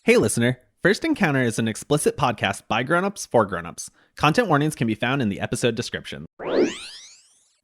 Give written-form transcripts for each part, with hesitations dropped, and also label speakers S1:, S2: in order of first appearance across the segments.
S1: Hey listener, First Encounter is an explicit podcast by grown-ups for grown-ups. Content warnings can be found in the episode description.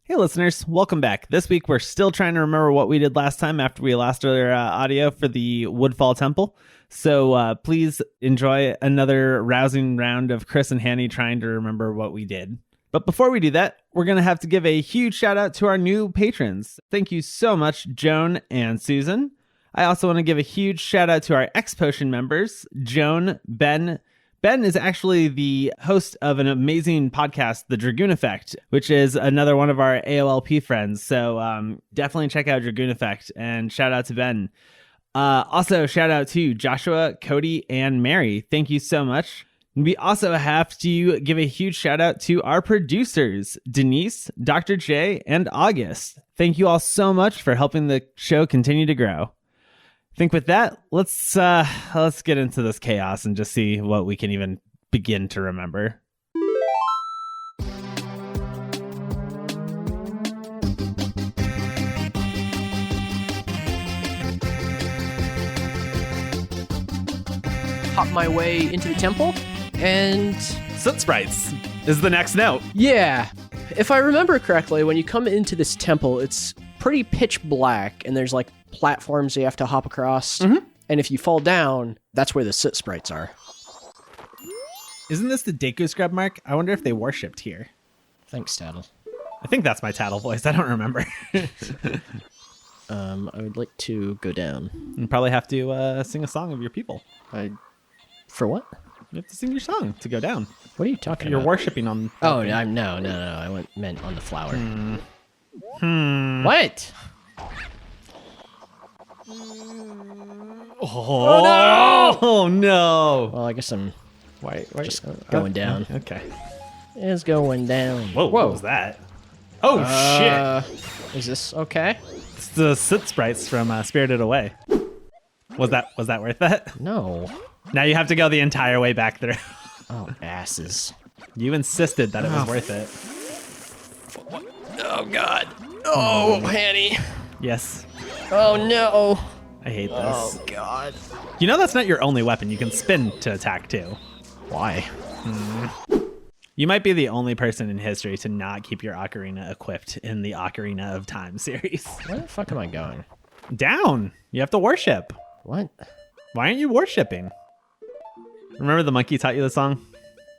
S1: Hey listeners, welcome back. This week we're still trying to remember what we did last time after we lost our audio for the Woodfall Temple. So please enjoy another rousing round of Chris and Hanny trying to remember what we did. But before we do that, we're going to have to give a huge shout out to our new patrons. Thank you so much, Joan and Susan. I also want to give a huge shout out to our X-Potion members, Joan, Ben. Ben is actually the host of an amazing podcast, The Dragoon Effect, which is another one of our AOLP friends. So definitely check out Dragoon Effect and shout out to Ben. Also, shout out to Joshua, Cody, and Mary. Thank you so much. We also have to give a huge shout out to our producers, Denise, Dr. J, and August. Thank you all so much for helping the show continue to grow. I think with that, let's get into this chaos and just see what we can even begin to remember.
S2: Hop my way into the temple, and
S1: Soot Sprites is the next note.
S2: yeah, if I remember correctly, when you come into this temple, it's pretty pitch black, and there's like platforms you have to hop across. Mm-hmm. And if you fall down, that's where the soot sprites are.
S1: Isn't this the Deku scrub mark? I wonder if they worshipped here.
S2: Thanks, Tattle.
S1: I think that's my Tattle voice. I don't remember.
S2: I would like to go down.
S1: You probably have to sing a song of your people.
S2: For what?
S1: You have to sing your song to go down.
S2: What are you talking
S1: You're
S2: about?
S1: worshipping on...
S2: Oh, no, I meant on the flower. What?
S1: Oh no! Oh no!
S2: Well, I guess I'm
S1: Why
S2: just going down.
S1: Okay.
S2: It's going down.
S1: Whoa! What was that? Oh shit!
S2: Is this okay?
S1: It's the Soot Sprites from Spirited Away. Was that worth it?
S2: No.
S1: Now you have to go the entire way back through.
S2: Oh, asses.
S1: You insisted that it was worth it.
S2: Oh, God. Oh, Hanny.
S1: Yes.
S2: Oh, no.
S1: I hate this.
S2: Oh, God.
S1: You know that's not your only weapon. You can spin to attack too.
S2: Why?
S1: You might be the only person in history to not keep your ocarina equipped in the Ocarina of Time series.
S2: Where the fuck am I going?
S1: Down. You have to worship.
S2: What?
S1: Why aren't you worshipping? Remember the monkey taught you the song?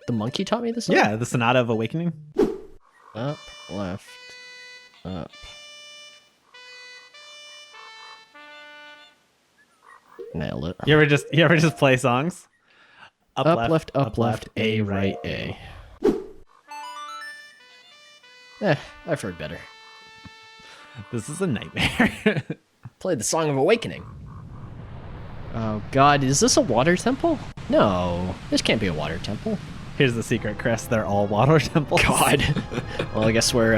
S2: The monkey taught me this song?
S1: Yeah, the Sonata of Awakening.
S2: Up, left, up. Nailed it.
S1: You ever just play songs?
S2: Up, left, A, right, A. I've heard better.
S1: This is a nightmare.
S2: Played the Song of Awakening. Oh god, is this a water temple? No, this can't be a water temple.
S1: Here's the secret, Chris. They're all water temples.
S2: God. Well, I guess we're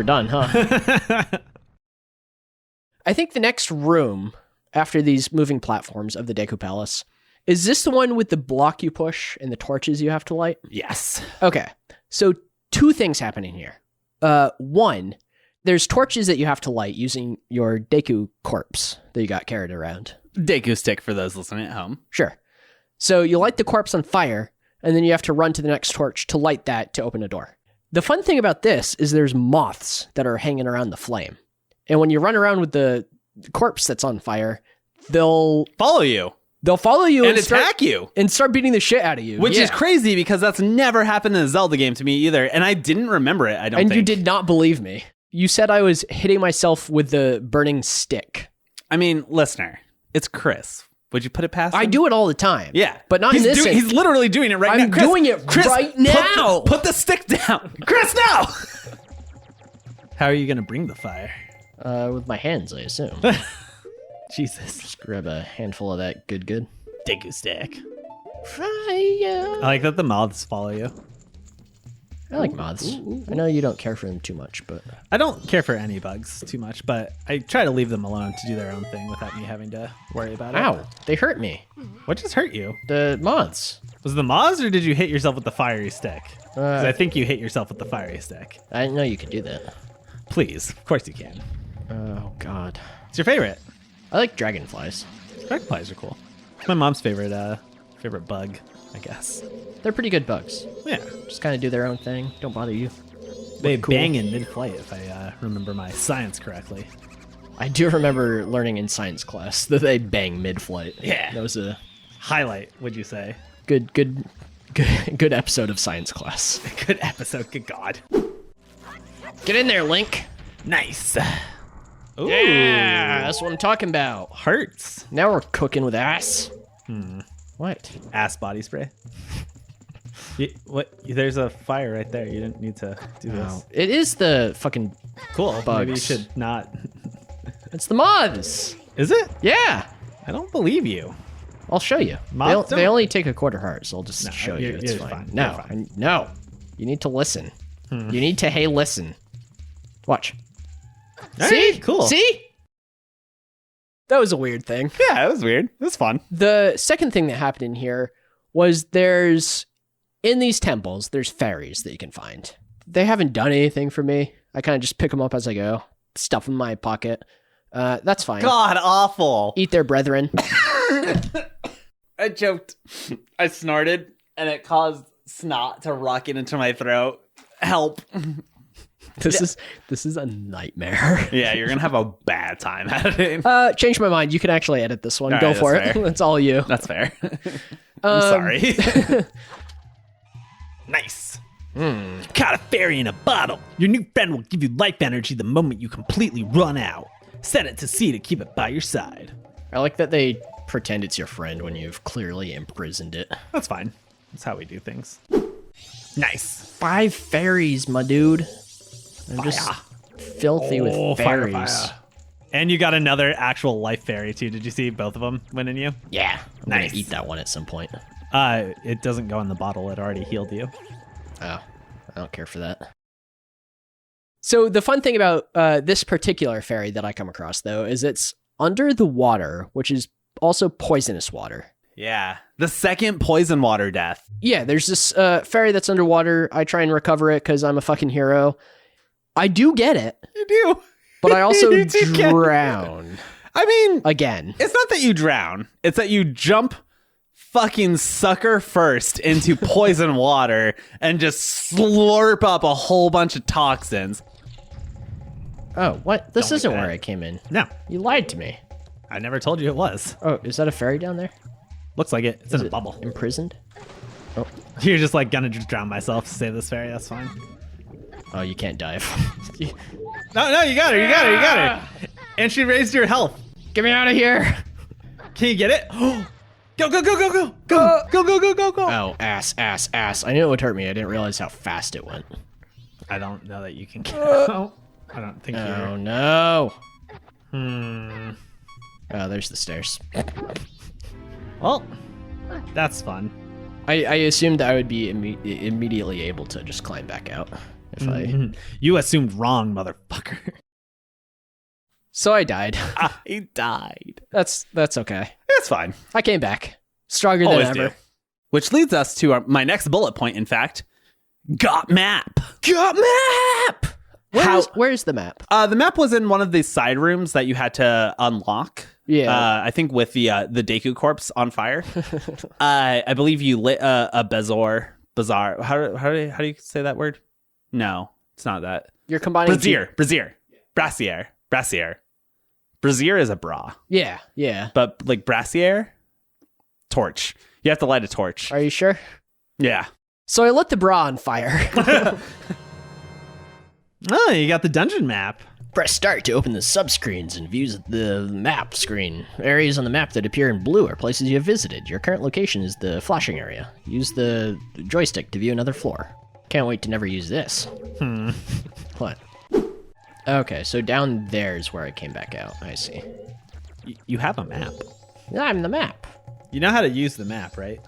S2: done, huh? I think the next room after these moving platforms of the Deku Palace, is this the one with the block you push and the torches you have to light?
S1: Yes.
S2: Okay. So two things happening here. One, there's torches that you have to light using your Deku corpse that you got carried around.
S1: Deku stick for those listening at home.
S2: Sure. So you light the corpse on fire, and then you have to run to the next torch to light that to open a door. The fun thing about this is there's moths that are hanging around the flame. And when you run around with the corpse that's on fire, they'll
S1: follow you.
S2: They'll follow you
S1: and attack you.
S2: And start beating the shit out of you.
S1: Which is crazy because that's never happened in a Zelda game to me either. And I didn't remember it, I don't think.
S2: And you did not believe me. You said I was hitting myself with the burning stick.
S1: I mean, listener, it's Chris. Would you put it past him?
S2: I do it all the time.
S1: Yeah.
S2: But not in this.
S1: He's literally doing it right now.
S2: I'm doing it right now.
S1: Put the stick down. Chris, no! How are you going to bring the fire?
S2: With my hands, I assume.
S1: Jesus.
S2: Just grab a handful of that good.
S1: Deku stick.
S2: Fire.
S1: I like that the moths follow you.
S2: I like moths. I know you don't care for them too much, but...
S1: I don't care for any bugs too much, but I try to leave them alone to do their own thing without me having to worry about it.
S2: Ow, they hurt me.
S1: What just hurt you?
S2: The moths.
S1: Was it the moths or did you hit yourself with the fiery stick? 'Cause I think you hit yourself with the fiery stick.
S2: I didn't know you could do that.
S1: Please, of course you can.
S2: Oh, God.
S1: It's your favorite.
S2: I like dragonflies.
S1: Dragonflies are cool. My mom's favorite bug, I guess.
S2: They're pretty good bugs.
S1: Yeah.
S2: Just kind of do their own thing. Don't bother you.
S1: They
S2: Cool.
S1: bang in mid-flight, if I remember my science correctly.
S2: I do remember learning in science class that they bang mid-flight.
S1: Yeah.
S2: That was a
S1: Highlight, would you say?
S2: good episode of science class.
S1: Good episode, good God.
S2: Get in there, Link.
S1: Nice. Ooh.
S2: Yeah, that's what I'm talking about.
S1: Hearts.
S2: Now we're cooking with ass. What?
S1: Ass body spray. What? There's a fire right there. You didn't need to do this.
S2: Oh, it is the fucking
S1: Cool. Maybe you
S2: bugs.
S1: should not.
S2: It's the moths.
S1: Is it?
S2: Yeah.
S1: I don't believe you.
S2: I'll show you.
S1: Moths
S2: They
S1: don't-
S2: only take a quarter heart, so I'll just show you.
S1: you're-
S2: It's
S1: you're
S2: fine.
S1: fine.
S2: No,
S1: You're fine.
S2: no. You need to listen. You need to listen. Watch.
S1: All
S2: See?
S1: right, cool.
S2: See? That was a weird thing.
S1: Yeah, it was weird. It was fun.
S2: The second thing that happened in here was in these temples, there's fairies that you can find. They haven't done anything for me. I kind of just pick them up as I go, stuff them in my pocket. That's fine.
S1: God, awful.
S2: Eat their brethren.
S1: I choked. I snorted, and it caused snot to rocket into my throat. Help.
S2: This is a nightmare.
S1: Yeah, you're gonna have a bad time editing.
S2: Change my mind. You can actually edit this one.
S1: All
S2: Go
S1: right,
S2: for
S1: that's
S2: it.
S1: fair.
S2: That's all you.
S1: That's fair. I'm sorry. Nice. Caught a fairy in a bottle. Your new friend will give you life energy the moment you completely run out. Set it to sea to keep it by your side.
S2: I like that they pretend it's your friend when you've clearly imprisoned it.
S1: That's fine. That's how we do things. Nice.
S2: 5 fairies, my dude. I'm just filthy with
S1: fire,
S2: fairies.
S1: fire. And you got another actual life fairy too. Did you see both of them winning you?
S2: Yeah. I'm
S1: Nice.
S2: gonna eat that one at some point.
S1: It doesn't go in the bottle. It already healed you.
S2: Oh, I don't care for that. So the fun thing about this particular fairy that I come across, though, is it's under the water, which is also poisonous water.
S1: Yeah. The second poison water death.
S2: Yeah, there's this fairy that's underwater. I try and recover it because I'm a fucking hero. I do get it,
S1: You do.
S2: but I also
S1: You do get it.
S2: drown
S1: I mean,
S2: again.
S1: it's not that you drown. It's that you jump fucking sucker first into poison water and just slurp up a whole bunch of toxins.
S2: Oh, what? This
S1: Don't
S2: isn't
S1: like
S2: where
S1: that.
S2: I came in.
S1: No,
S2: You lied to me.
S1: I never told you it was.
S2: Oh, is that a fairy down there?
S1: Looks like it. It's
S2: Is
S1: in a
S2: it
S1: bubble.
S2: imprisoned?
S1: You're just like gonna just drown myself to save this fairy. That's fine.
S2: Oh, you can't dive.
S1: No, you got her. You got her. You got her. And she raised your health.
S2: Get me out of here.
S1: Can you get it? Go, go, go, go, go. Go, go, go, go, go, go.
S2: Oh, ass. I knew it would hurt me. I didn't realize how fast it went.
S1: I don't know that you can get out. I don't think
S2: Oh,
S1: you're...
S2: no.
S1: Hmm.
S2: Oh, there's the stairs.
S1: Well, that's fun.
S2: I assumed I would be immediately able to just climb back out if I...
S1: You assumed wrong, motherfucker.
S2: So I died.
S1: He died.
S2: That's okay.
S1: It's fine.
S2: I came back. Stronger than
S1: Always
S2: ever.
S1: do. Which leads us to my next bullet point, in fact. Got map.
S2: Got map! Where's the map?
S1: The map was in one of these side rooms that you had to unlock.
S2: Yeah.
S1: I think with the Deku corpse on fire. I believe you lit a bazaar. How do you say that word? No, it's not that.
S2: You're combining...
S1: Brazier. Brazier is a bra,
S2: Yeah.
S1: but like brassiere, torch. You have to light a torch.
S2: Are you sure?
S1: Yeah.
S2: So I lit the bra on fire.
S1: Oh, you got the dungeon map.
S2: Press start to open the subscreens and views the map screen. Areas on the map that appear in blue are places you have visited. Your current location is the flashing area. Use the joystick to view another floor. Can't wait to never use this. What? Okay, so down there is where I came back out. I see.
S1: You have a map.
S2: I'm the map.
S1: You know how to use the map, right?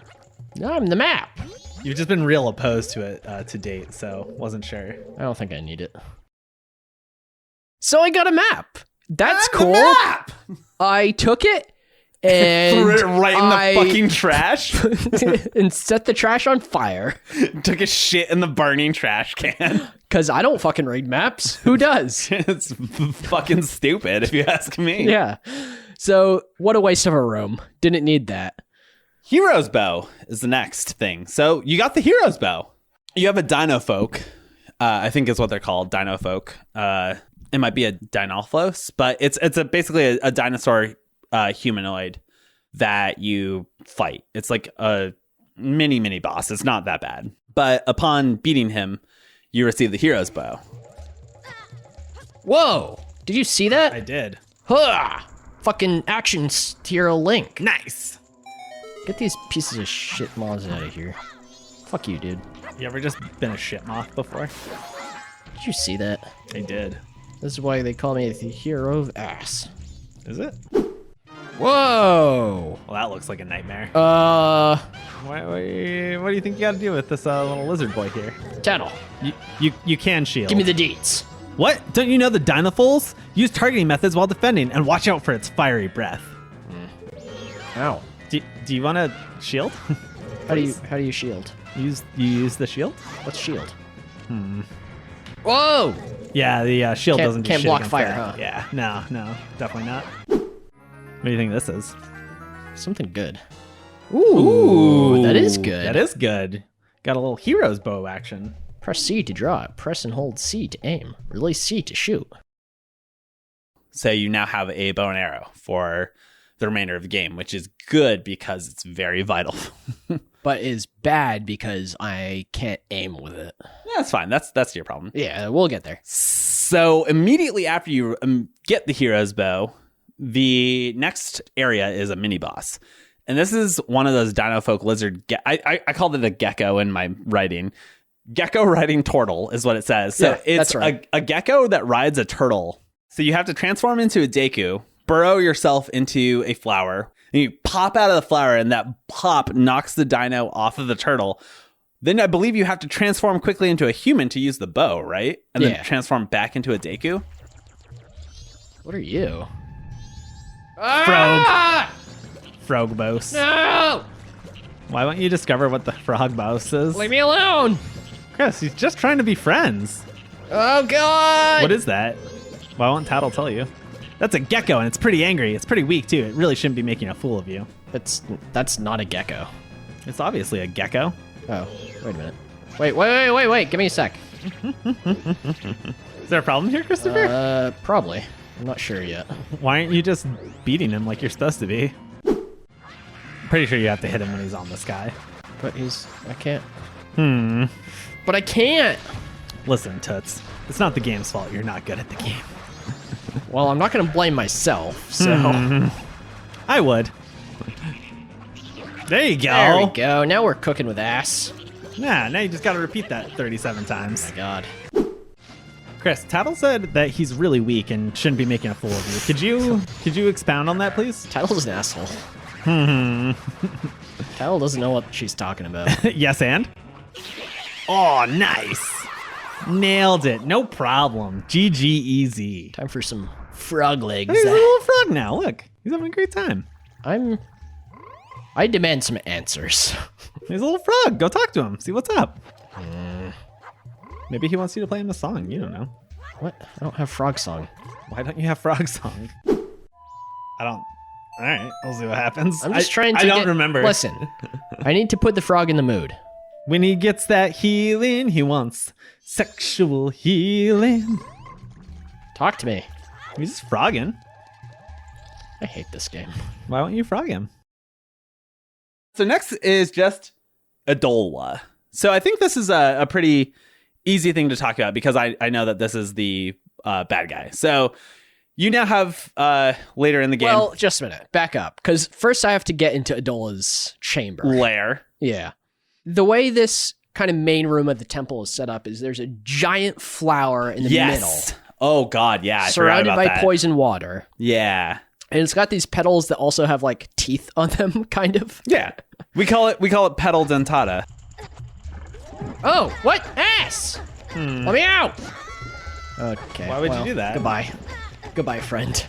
S2: I'm the map.
S1: You've just been real opposed to it to date, so wasn't sure.
S2: I don't think I need it. So I got a map. That's
S1: The
S2: cool.
S1: map!
S2: I took it and
S1: Threw it right in the fucking trash.
S2: and set the trash on fire.
S1: Took a shit in the burning trash can.
S2: Because I don't fucking read maps. Who does?
S1: It's fucking stupid, if you ask me.
S2: Yeah. So what a waste of a room. Didn't need that.
S1: Hero's Bow is the next thing. So you got the Hero's Bow. You have a Dino Folk. I think is what they're called, Dino Folk. It might be a Dinolphos, but it's basically a dinosaur humanoid that you fight. It's like a mini boss. It's not that bad. But upon beating him, you receive the Hero's Bow.
S2: Whoa! Did you see that?
S1: I did.
S2: Huh! Fucking action hero Link.
S1: Nice.
S2: Get these pieces of shit moths out of here. Fuck you, dude.
S1: You ever just been a shit moth before?
S2: Did you see that?
S1: I did.
S2: This is why they call me the hero of ass.
S1: Is it?
S2: Whoa!
S1: Well, that looks like a nightmare.
S2: Uh,
S1: What do you think you got to do with this little lizard boy here?
S2: Tattle,
S1: You can shield.
S2: give me the deets.
S1: What? Don't you know the Dinolphos? Use targeting methods while defending, and watch out for its fiery breath.
S2: Ow.
S1: Do you want to shield?
S2: How do you shield?
S1: You use the shield?
S2: What's shield? Whoa!
S1: Yeah, the shield doesn't do
S2: can't
S1: shit
S2: block
S1: against
S2: fire,
S1: that.
S2: huh?
S1: Yeah, no, definitely not. What do you think this is?
S2: Something good. Ooh, that is good.
S1: That is good. Got a little hero's bow action.
S2: Press C to draw it. Press and hold C to aim. Release C to shoot.
S1: So you now have a bow and arrow for the remainder of the game, which is good because it's very vital.
S2: But is bad because I can't aim with it.
S1: That's fine. That's your problem.
S2: Yeah, we'll get there.
S1: So immediately after you get the hero's bow, the next area is a mini boss. And this is one of those Dino Folk lizard. I called it a gecko in my writing. Gecko riding turtle is what it says. So
S2: Yeah,
S1: it's
S2: that's right.
S1: a gecko that rides a turtle. So you have to transform into a Deku, burrow yourself into a flower, and you pop out of the flower, and that pop knocks the dino off of the turtle. Then I believe you have to transform quickly into a human to use the bow, right? And
S2: Yeah.
S1: then transform back into a Deku.
S2: What are you?
S1: Frog boss.
S2: No!
S1: Why won't you discover what the frog boss is?
S2: Leave me alone!
S1: Chris, he's just trying to be friends.
S2: Oh, God!
S1: What is that? Why won't Tattle tell you? That's a gecko, and it's pretty angry. It's pretty weak, too. It really shouldn't be making a fool of you.
S2: That's not a gecko.
S1: It's obviously a gecko.
S2: Oh, wait a minute. Wait. Give me a sec.
S1: Is there a problem here, Christopher?
S2: Probably. I'm not sure yet.
S1: Why aren't you just beating him like you're supposed to be? Pretty sure you have to hit him when he's on the sky.
S2: But I can't. But I can't!
S1: Listen, Toots. It's not the game's fault you're not good at the game.
S2: Well, I'm not gonna blame myself, so...
S1: I would. There you go.
S2: There we go. Now we're cooking with ass.
S1: Yeah, now you just gotta repeat that 37 times.
S2: God.
S1: Chris, Tattle said that he's really weak and shouldn't be making a fool of you. Could you expound on that, please?
S2: Tattle's an asshole. Tattle doesn't know what she's talking about.
S1: Yes, and? Oh, nice. Nailed it. No problem. GG easy.
S2: Time for some frog legs.
S1: He's a little frog now. Look, he's having a great time.
S2: I demand some answers.
S1: He's a little frog. Go talk to him. See what's up. Maybe he wants you to play him a song. You don't know.
S2: What? I don't have frog song.
S1: Why don't you have frog song? I don't. All right, we'll see what happens.
S2: I'm just trying to
S1: I don't remember.
S2: Listen, I need to put the frog in the mood.
S1: When he gets that healing, he wants sexual healing.
S2: Talk to me.
S1: He's just frogging.
S2: I hate this game.
S1: Why won't you frog him? So next is just Adola. So I think this is a pretty easy thing to talk about because I know that this is the bad guy. So you now have later in the game.
S2: Well, just a minute. Back up. Because first I have to get into Adola's chamber.
S1: Lair.
S2: Yeah. The way this kind of main room of the temple is set up is there's a giant flower in the middle.
S1: Oh, God. Yeah. I
S2: surrounded
S1: forgot
S2: by
S1: about that.
S2: poison water.
S1: Yeah.
S2: And it's got these petals that also have like teeth on them, kind of.
S1: Yeah. We call it petal dentata.
S2: Oh, what? Ass! Let me out! Okay.
S1: Why would you do that?
S2: Goodbye. Goodbye, friend.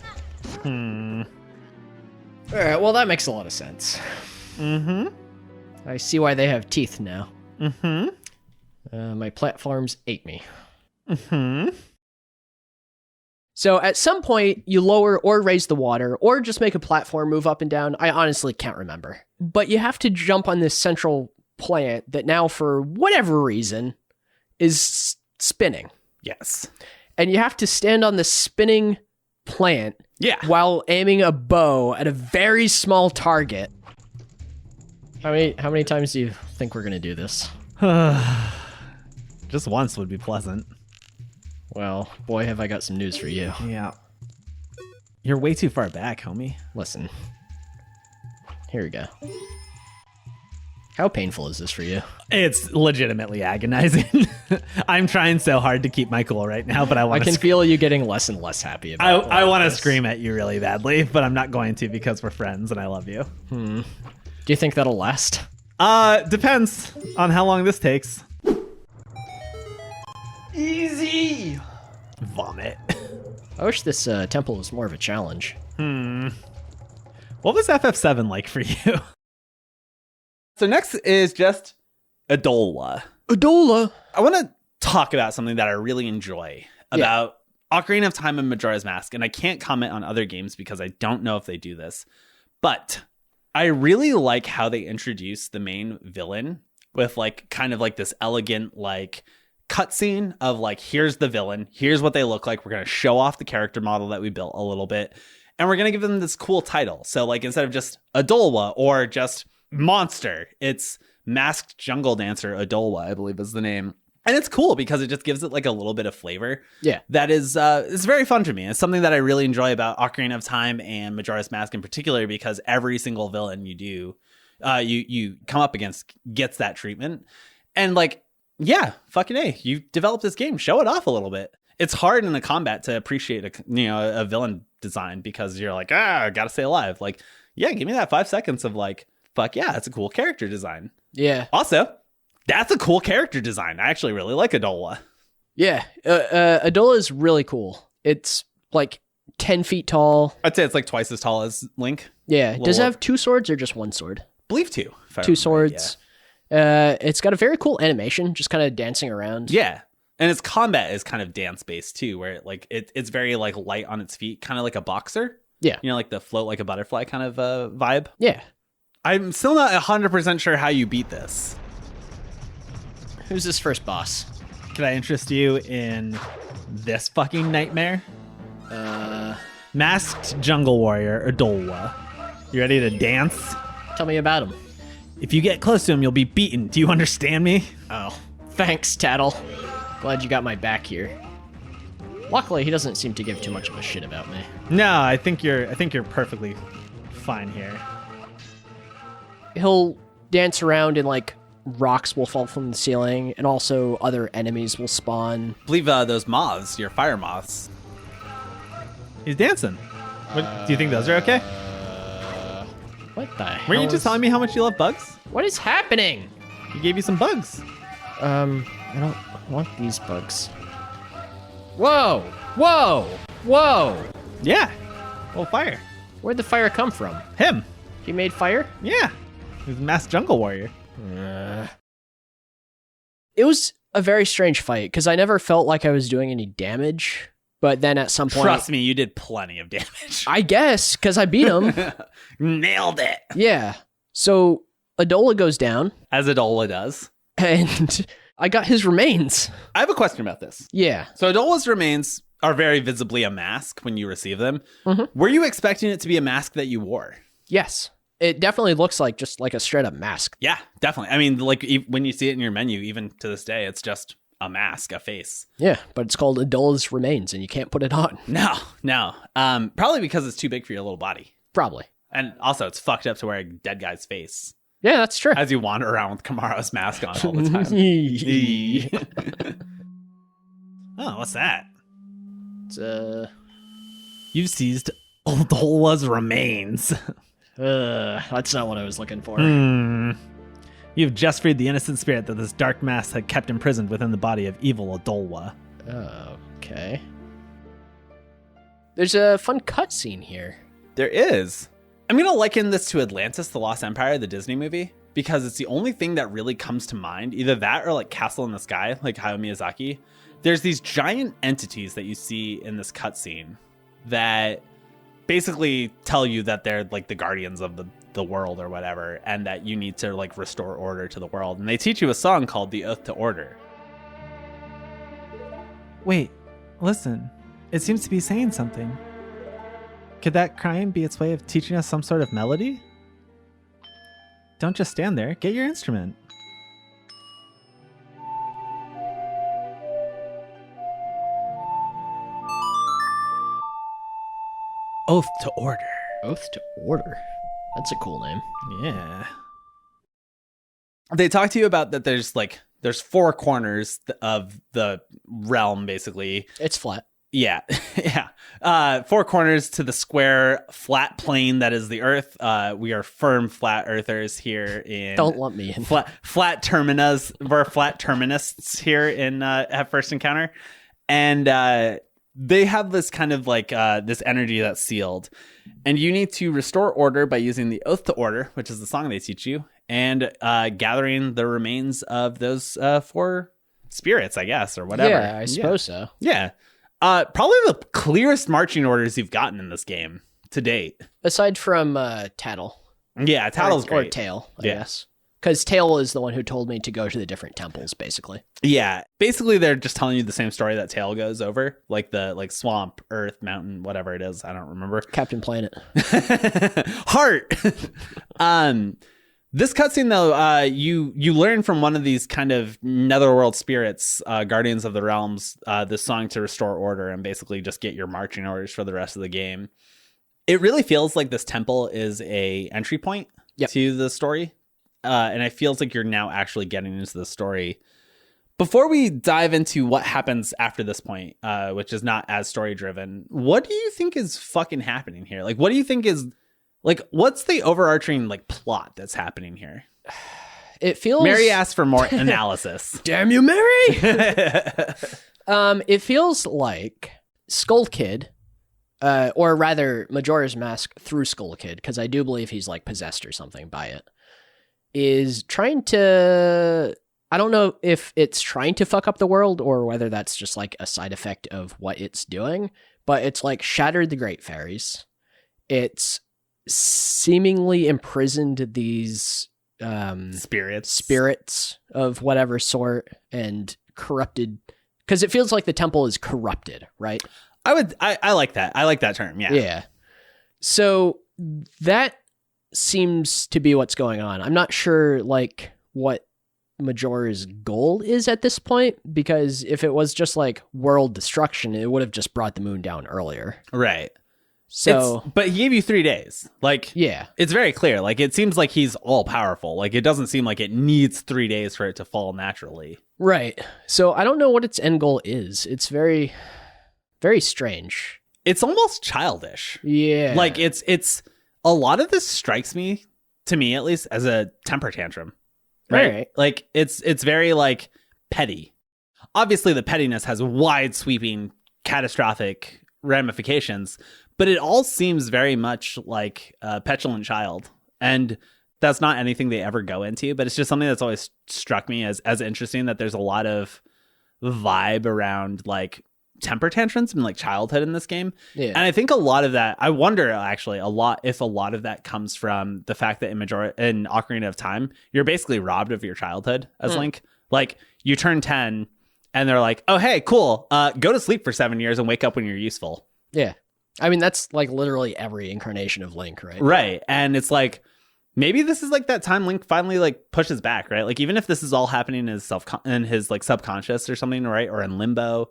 S2: Alright, well, that makes a lot of sense. I see why they have teeth now. My platforms ate me. So at some point, you lower or raise the water, or just make a platform move up and down. I honestly can't remember. But you have to jump on this central plant that now, for whatever reason, is spinning.
S1: Yes.
S2: And you have to stand on the spinning plant while aiming a bow at a very small target. How many times do you think we're going to do this?
S1: Just once would be pleasant.
S2: Well, boy, have I got some news for you.
S1: Yeah. You're way too far back, homie.
S2: Listen. Here we go. How painful is this for you?
S1: It's legitimately agonizing. I'm trying so hard to keep my cool right now, but I
S2: can feel you getting less and less happy about it.
S1: I want to scream at you really badly, but I'm not going to because we're friends and I love you.
S2: Do you think that'll last?
S1: Depends on how long this takes.
S2: Easy!
S1: Vomit.
S2: I wish this temple was more of a challenge.
S1: What was FF7 like for you? So next is just Adola.
S2: Adola?
S1: I want to talk about something that I really enjoy about Ocarina of Time and Majora's Mask, and I can't comment on other games because I don't know if they do this, but I really like how they introduce the main villain with like kind of like this elegant like cutscene of like, here's the villain, here's what they look like. We're going to show off the character model that we built a little bit, and we're going to give them this cool title. So like instead of just Adolwa or just monster, it's Masked Jungle Dancer Adolwa, I believe is the name. And it's cool because it just gives it like a little bit of flavor. Yeah. That is, it's very fun to me. It's something that I really enjoy about Ocarina of Time and Majora's Mask in particular, because every single villain you do, you come up against gets that treatment. And like, yeah, fucking A, you developed this game, show it off a little bit. It's hard in a combat to appreciate a villain design because you're like, gotta stay alive. Like, yeah, give me that 5 seconds of like, fuck yeah, it's a cool character design.
S2: Yeah.
S1: Also, that's a cool character design. I actually really like Adola.
S2: Yeah. Adola is really cool. It's like 10 feet tall.
S1: I'd say it's like twice as tall as Link.
S2: Yeah. Does it have 2 swords or just 1 sword?
S1: I believe 2.
S2: 2 swords. Yeah. It's got a very cool animation, just kind of dancing around.
S1: Yeah. And its combat is kind of dance based too, where it's very like light on its feet, kind of like a boxer.
S2: Yeah.
S1: You know, like the float like a butterfly kind of vibe.
S2: Yeah.
S1: I'm still not 100% sure how you beat this.
S2: Who's this first boss?
S1: Can I interest you in this fucking nightmare? Masked Jungle Warrior Adolwa. You ready to dance?
S2: Tell me about him.
S1: If you get close to him, you'll be beaten. Do you understand me?
S2: Oh, thanks, Tattle. Glad you got my back here. Luckily, he doesn't seem to give too much of a shit about me.
S1: No, I think you're perfectly fine here.
S2: He'll dance around and like rocks will fall from the ceiling, and also other enemies will spawn.
S1: I believe those moths, your fire moths. He's dancing. What, do you think those are okay?
S2: What the hell?
S1: Weren't you just telling me how much you love bugs?
S2: What is happening?
S1: He gave you some bugs.
S2: I don't want these bugs. Whoa! Whoa! Whoa!
S1: Yeah. Well, fire.
S2: Where'd the fire come from?
S1: Him.
S2: He made fire?
S1: Yeah. He's a masked jungle warrior.
S2: It was a very strange fight because I never felt like I was doing any damage. But then at some point...
S1: Trust me, you did plenty of damage.
S2: I guess, because I beat him.
S1: Nailed it.
S2: Yeah. So Adola goes down.
S1: As Adola does.
S2: And I got his remains.
S1: I have a question about this.
S2: Yeah.
S1: So Adola's remains are very visibly a mask when you receive them.
S2: Mm-hmm.
S1: Were you expecting it to be a mask that you wore?
S2: Yes. It definitely looks like just like a straight up mask.
S1: Yeah, definitely. I mean, like when you see it in your menu, even to this day, it's just a mask, a face.
S2: Yeah, but it's called Adola's Remains and you can't put it on.
S1: No. Probably because it's too big for your little body.
S2: Probably.
S1: And also it's fucked up to wear a dead guy's face.
S2: Yeah, that's true.
S1: As you wander around with Kamaro's mask on all the time. Oh, what's that?
S2: It's
S1: You've seized Adola's remains.
S2: That's not what I was looking for.
S1: You've just freed the innocent spirit that this dark mask had kept imprisoned within the body of evil Adolwa.
S2: Okay. There's a fun cutscene here.
S1: There is. I'm going to liken this to Atlantis, the Lost Empire, the Disney movie, because it's the only thing that really comes to mind. Either that or like Castle in the Sky, like Hayao Miyazaki. There's these giant entities that you see in this cutscene that basically tell you that they're like the guardians of the world or whatever, and that you need to like restore order to the world. And they teach you a song called The Oath to Order.
S3: Wait, listen. It seems to be saying something. Could that crying be its way of teaching us some sort of melody? Don't just stand there. Get your instrument.
S1: Oath to Order.
S2: Oath to Order. That's a cool name.
S3: Yeah.
S1: They talk to you about that there's 4 corners of the realm, basically.
S2: It's flat.
S1: Yeah. Yeah. 4 corners to the square flat plane that is the Earth. We are firm flat earthers here in...
S2: Don't lump me in.
S1: Flat terminus. We're flat terminists here in at First Encounter. And they have this kind of like this energy that's sealed. And you need to restore order by using the Oath to Order, which is the song they teach you, and gathering the remains of those 4 spirits, I guess, or whatever.
S2: Yeah, I suppose so.
S1: Yeah. Probably the clearest marching orders you've gotten in this game to date.
S2: Aside from Tattle.
S1: Yeah, Tattle's great.
S2: Or Tail, I guess. Because Tail is the one who told me to go to the different temples, basically.
S1: Yeah. Basically, they're just telling you the same story that Tail goes over. Like the swamp, earth, mountain, whatever it is. I don't remember.
S2: Captain Planet.
S1: Heart. This cutscene, though, you learn from one of these kind of netherworld spirits, guardians of the realms, this song to restore order and basically just get your marching orders for the rest of the game. It really feels like this temple is a entry point to the story. And it feels like you're now actually getting into the story. Before we dive into what happens after this point, which is not as story driven, what do you think is fucking happening here? Like, what do you think is... Like, what's the overarching, like, plot that's happening here?
S2: It feels...
S1: Mary asked for more analysis.
S2: Damn you, Mary! It feels like Skull Kid, or rather, Majora's Mask through Skull Kid, because I do believe he's, like, possessed or something by it, is trying to... I don't know if it's trying to fuck up the world, or whether that's just, like, a side effect of what it's doing, but it's, like, shattered the Great Fairies. It's... seemingly imprisoned these spirits of whatever sort and corrupted, because it feels like the temple is corrupted, right?
S1: I like that. I like that term.
S2: Yeah. So that seems to be what's going on. I'm not sure like what Majora's goal is at this point, because if it was just like world destruction, it would have just brought the moon down earlier.
S1: Right.
S2: So,
S1: but he gave you 3 days. Like,
S2: yeah,
S1: it's very clear. Like, it seems like he's all powerful. Like, it doesn't seem like it needs 3 days for it to fall naturally.
S2: Right. So I don't know what its end goal is. It's very, very strange.
S1: It's almost childish.
S2: Yeah.
S1: Like, it's a lot of this strikes me, to me at least, as a temper tantrum. Right. Like, it's very like petty. Obviously, the pettiness has wide sweeping, catastrophic ramifications. But it all seems very much like a petulant child. And that's not anything they ever go into, but it's just something that's always struck me as interesting, that there's a lot of vibe around like temper tantrums and like childhood in this game.
S2: Yeah.
S1: And I think a lot of that, I wonder actually if a lot of that comes from the fact that in Ocarina of Time, you're basically robbed of your childhood as Link. Like you turn 10 and they're like, oh, hey, cool. Go to sleep for 7 years and wake up when you're useful.
S2: Yeah. I mean, that's like literally every incarnation of Link, right?
S1: Right. And it's like, maybe this is like that time Link finally like pushes back, right? Like even if this is all happening in his like subconscious or something, right? Or in limbo,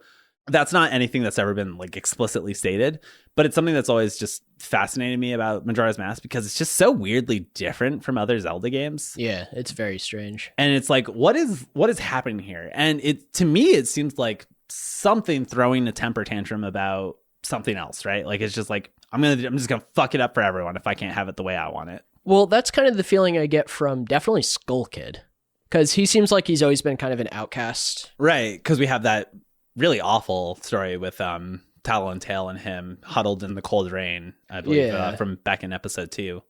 S1: that's not anything that's ever been like explicitly stated, but it's something that's always just fascinated me about Majora's Mask, because it's just so weirdly different from other Zelda games.
S2: Yeah, it's very strange.
S1: And it's like, what is happening here? And to me, it seems like something throwing a temper tantrum about something else, right? Like it's just like I'm just gonna fuck it up for everyone if I can't have it the way I want it.
S2: Well, that's kind of the feeling I get from definitely Skull Kid, because he seems like he's always been kind of an outcast,
S1: right? Because we have that really awful story with Tattle and Tail and him huddled in the cold rain, I believe, from back in episode 2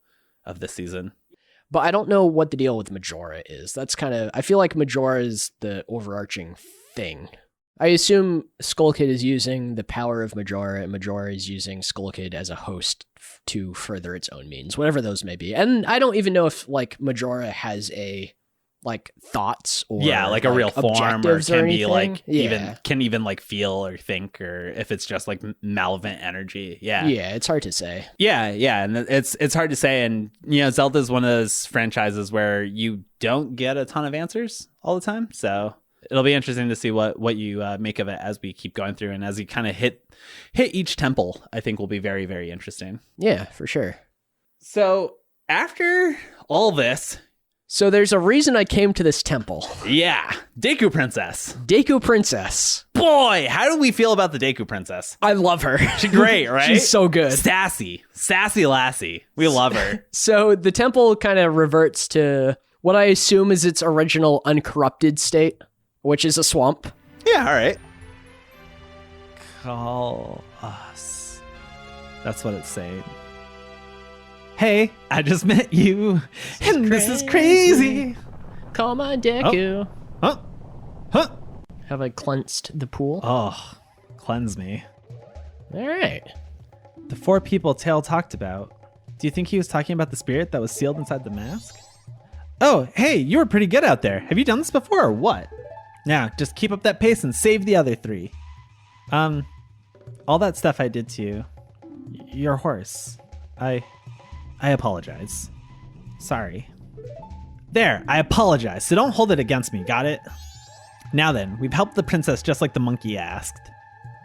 S1: of this season.
S2: But I don't know what the deal with Majora is. That's kind of, I feel like Majora is the overarching thing. I assume Skull Kid is using the power of Majora, and Majora is using Skull Kid as a host to further its own means, whatever those may be. And I don't even know if like Majora has a like thoughts or
S1: like a real form, or can be like
S2: yeah.
S1: even like feel or think, or if it's just like malevolent energy. Yeah,
S2: it's hard to say.
S1: Yeah, and it's hard to say. And Zelda is one of those franchises where you don't get a ton of answers all the time, so it'll be interesting to see what you make of it as we keep going through, and as you kind of hit each temple. I think will be very, very interesting.
S2: Yeah, for sure.
S1: So after all this,
S2: so there's a reason I came to this temple.
S1: Yeah, Deku Princess.
S2: Deku Princess.
S1: Boy, how do we feel about the Deku Princess?
S2: I love her.
S1: She's great, right?
S2: She's so good.
S1: Sassy lassie. We love her.
S2: So the temple kind of reverts to what I assume is its original uncorrupted state, which is a swamp.
S1: Yeah, all right.
S3: Call us. That's what it's saying. Hey, I just met you, and this is crazy.
S2: Come on, Deku.
S3: Huh?
S2: Have I cleansed the pool?
S3: Oh, cleanse me.
S2: All right.
S3: The 4 people Tail talked about. Do you think he was talking about the spirit that was sealed inside the mask? Oh, hey, you were pretty good out there. Have you done this before or what? Now, just keep up that pace and save the other 3. All that stuff I did to you. Your horse. I apologize. Sorry. There, I apologize, so don't hold it against me, got it? Now then, we've helped the princess just like the monkey asked.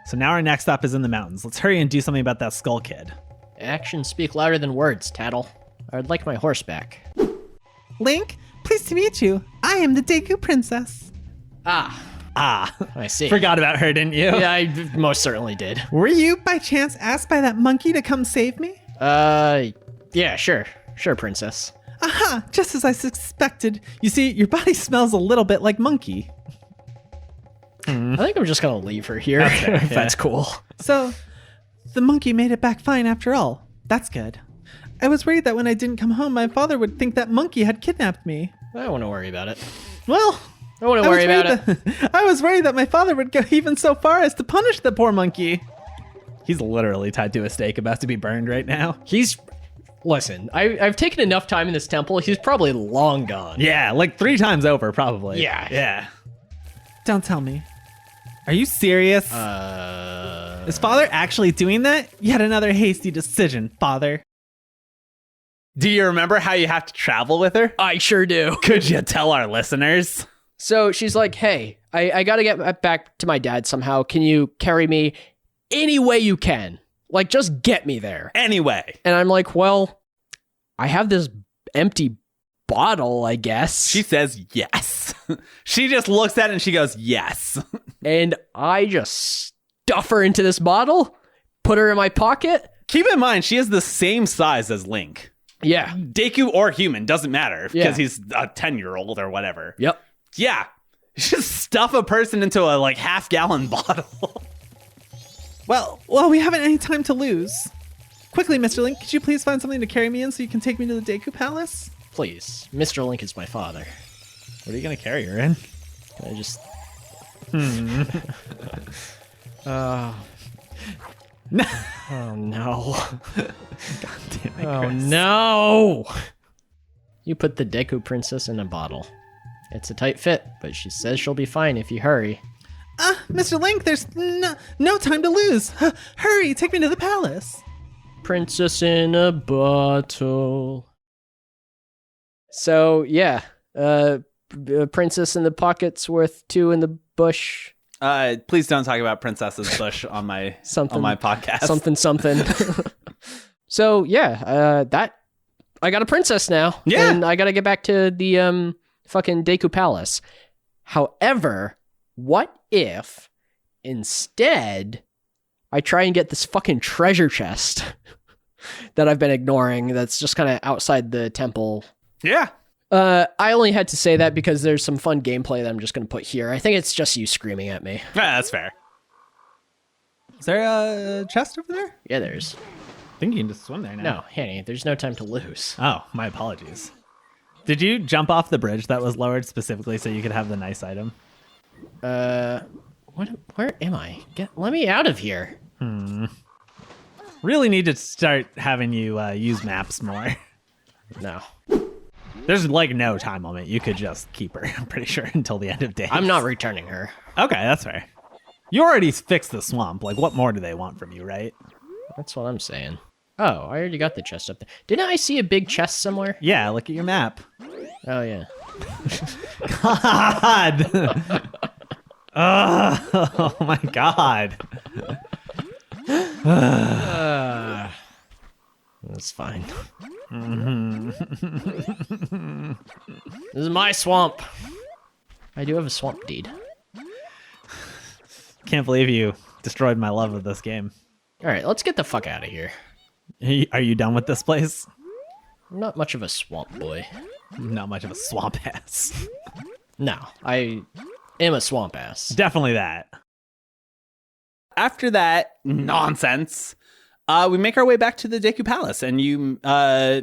S3: So now our next stop is in the mountains. Let's hurry and do something about that Skull Kid.
S2: Actions speak louder than words, Tattle. I would like my horse back.
S3: Link, pleased to meet you. I am the Deku Princess.
S2: Ah, I see.
S1: Forgot about her, didn't you?
S2: Yeah, I most certainly did.
S3: Were you, by chance, asked by that monkey to come save me?
S2: Yeah, sure. Sure, princess.
S3: Aha, just as I suspected. You see, your body smells a little bit like monkey.
S2: I think I'm just gonna leave her here.
S1: That's,
S2: That's cool.
S3: So, the monkey made it back fine after all. That's good. I was worried that when I didn't come home, my father would think that monkey had kidnapped me.
S2: I don't want to worry about it.
S3: Well,
S2: I want to worry about it.
S3: I was worried that my father would go even so far as to punish the poor monkey. He's literally tied to a stake about to be burned right now.
S2: Listen, I've taken enough time in this temple. He's probably long gone.
S1: Yeah, like 3 times over, probably.
S2: Yeah.
S3: Don't tell me. Are you serious? Is father actually doing that? Yet another hasty decision, father.
S1: Do you remember how you have to travel with her?
S2: I sure do.
S1: Could you tell our listeners?
S2: So she's like, hey, I got to get back to my dad somehow. Can you carry me any way you can? Like, just get me there.
S1: Anyway.
S2: And I'm like, well, I have this empty bottle, I guess.
S1: She says yes. She just looks at it and she goes, yes.
S2: And I just stuff her into this bottle, put her in my pocket.
S1: Keep in mind, she is the same size as Link.
S2: Yeah.
S1: Deku or human, doesn't matter, because
S2: Yeah.
S1: he's a 10-year-old or whatever.
S2: Yep.
S1: Yeah. Just stuff a person into a like half-gallon bottle.
S3: Well, we haven't any time to lose. Quickly, Mr. Link, could you please find something to carry me in so you can take me to the Deku Palace?
S2: Please. Mr. Link is my father.
S1: What are you going to carry her in?
S2: Can I just... Oh, no.
S3: God damn it,
S2: Oh,
S3: Chris.
S2: no. You put the Deku Princess in a bottle. It's a tight fit, but she says she'll be fine if you hurry.
S3: Mr. Link, there's no time to lose. Hurry, take me to the palace.
S2: Princess in a bottle. So, yeah. Princess in the pocket's worth 2 in the bush.
S1: Please don't talk about Princess's Bush on my
S2: Something.
S1: on my podcast.
S2: Something. So, yeah, that... I got a princess now.
S1: Yeah.
S2: And I gotta get back to the fucking Deku Palace. However, what if instead I try and get this fucking treasure chest that I've been ignoring that's just kind of outside the temple?
S1: Yeah.
S2: I only had to say that because there's some fun gameplay that I'm just going to put here. I think it's just you screaming at me.
S1: Yeah, that's fair.
S3: Is there a chest over there?
S2: Yeah, there's.
S3: I think you can just swim there now.
S2: No, Hanny, there's no time to lose.
S3: Oh, my apologies. Did you jump off the bridge that was lowered specifically so you could have the nice item?
S2: Where am I? Let me out of here.
S3: Really need to start having you use maps more.
S2: No.
S3: There's like no time limit. You could just keep her, I'm pretty sure, until the end of days.
S2: I'm not returning her.
S3: Okay, that's fair. You already fixed the swamp. Like, what more do they want from you, right?
S2: That's what I'm saying. Oh, I already got the chest up there. Didn't I see a big chest somewhere?
S3: Yeah, look at your map.
S2: Oh, yeah.
S3: God! Oh my God.
S2: That's fine. This is my swamp. I do have a swamp deed.
S3: Can't believe you destroyed my love of this game.
S2: All right, let's get the fuck out of here.
S3: Are you done with this place?
S2: I'm not much of a swamp boy.
S3: Not much of a swamp ass.
S2: No, I am a swamp ass.
S3: Definitely that.
S1: After that nonsense, we make our way back to the Deku Palace, and you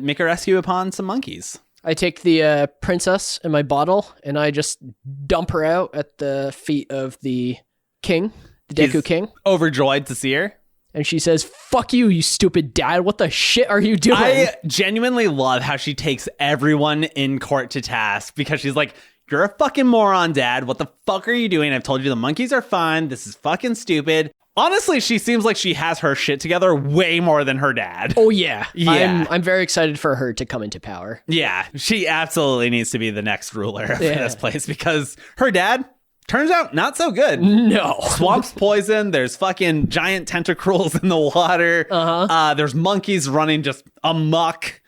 S1: make a rescue upon some monkeys.
S2: I take the princess in my bottle, and I just dump her out at the feet of the king, the Deku
S1: He's
S2: king.
S1: Overjoyed to see her.
S2: And she says, "Fuck you, you stupid dad. What the shit are you doing?"
S1: I genuinely love how she takes everyone in court to task because she's like, "You're a fucking moron, dad. What the fuck are you doing? I've told you the monkeys are fun. This is fucking stupid." Honestly, she seems like she has her shit together way more than her dad.
S2: Oh, yeah.
S1: Yeah.
S2: I'm very excited for her to come into power.
S1: Yeah, she absolutely needs to be the next ruler of
S2: Yeah.
S1: this place because her dad turns out not so good.
S2: No.
S1: Swamp's poison. There's fucking giant tentacles in the water. There's monkeys running just amok.